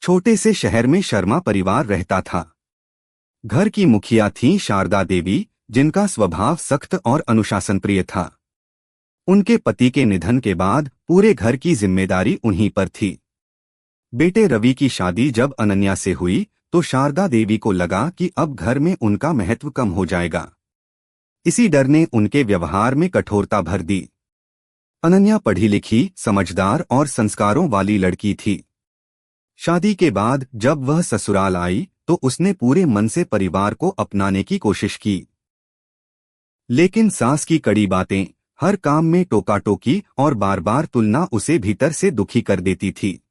छोटे से शहर में शर्मा परिवार रहता था। घर की मुखिया थीं शारदा देवी, जिनका स्वभाव सख्त और अनुशासनप्रिय था। उनके पति के निधन के बाद पूरे घर की जिम्मेदारी उन्हीं पर थी। बेटे रवि की शादी जब अनन्या से हुई तो शारदा देवी को लगा कि अब घर में उनका महत्व कम हो जाएगा। इसी डर ने उनके व्यवहार में कठोरता भर दी। अनन्या पढ़ी लिखी, समझदार और संस्कारों वाली लड़की थी। शादी के बाद जब वह ससुराल आई तो उसने पूरे मन से परिवार को अपनाने की कोशिश की। लेकिन सास की कड़ी बातें, हर काम में टोका-टोकी और बार बार तुलना उसे भीतर से दुखी कर देती थी।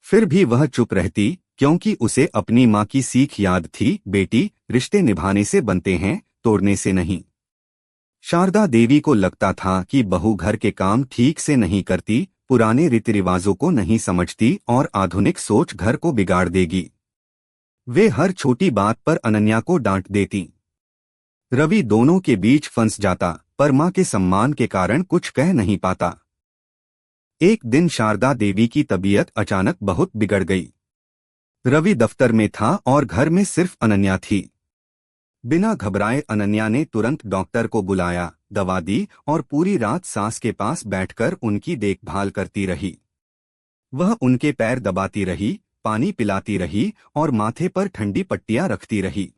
फिर भी वह चुप रहती, क्योंकि उसे अपनी माँ की सीख याद थी, बेटी, रिश्ते निभाने से बनते हैं, तोड़ने से नहीं। शारदा देवी को लगता था कि बहू घर के काम ठीक से नहीं करती, पुराने रीति रिवाजों को नहीं समझती और आधुनिक सोच घर को बिगाड़ देगी। वे हर छोटी बात पर अनन्या को डांट देती। रवि दोनों के बीच फंस जाता, पर माँ के सम्मान के कारण कुछ कह नहीं पाता। एक दिन शारदा देवी की तबीयत अचानक बहुत बिगड़ गई। रवि दफ्तर में था और घर में सिर्फ अनन्या थी। बिना घबराए अनन्या ने तुरंत डॉक्टर को बुलाया, दवा दी और पूरी रात सास के पास बैठकर उनकी देखभाल करती रही। वह उनके पैर दबाती रही, पानी पिलाती रही और माथे पर ठंडी पट्टियां रखती रही।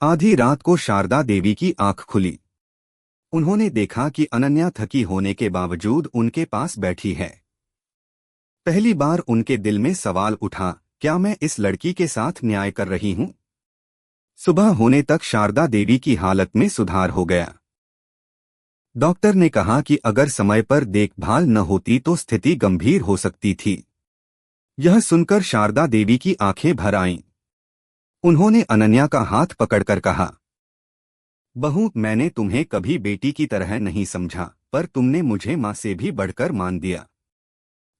आधी रात को शारदा देवी की आंख खुली। उन्होंने देखा कि अनन्या थकी होने के बावजूद उनके पास बैठी है। पहली बार उनके दिल में सवाल उठा, क्या मैं इस लड़की के साथ न्याय कर रही हूं? सुबह होने तक शारदा देवी की हालत में सुधार हो गया। डॉक्टर ने कहा कि अगर समय पर देखभाल न होती तो स्थिति गंभीर हो सकती थी। यह सुनकर शारदा देवी की आंखें भर आईं। उन्होंने अनन्या का हाथ पकड़कर कहा, बहू, मैंने तुम्हें कभी बेटी की तरह नहीं समझा, पर तुमने मुझे मां से भी बढ़कर मान दिया।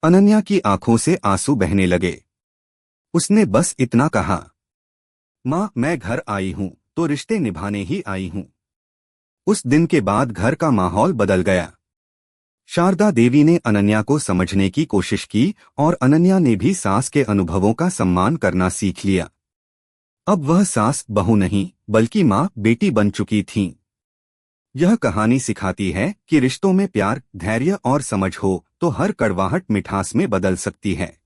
अनन्या की आंखों से आंसू बहने लगे। उसने बस इतना कहा, मां, मैं घर आई हूं तो रिश्ते निभाने ही आई हूं। उस दिन के बाद घर का माहौल बदल गया। शारदा देवी ने अनन्या को समझने की कोशिश की और अनन्या ने भी सास के अनुभवों का सम्मान करना सीख लिया। अब वह सास बहू नहीं, बल्कि मां, बेटी बन चुकी थीं। यह कहानी सिखाती है कि रिश्तों में प्यार, धैर्य और समझ हो तो हर कड़वाहट मिठास में बदल सकती है।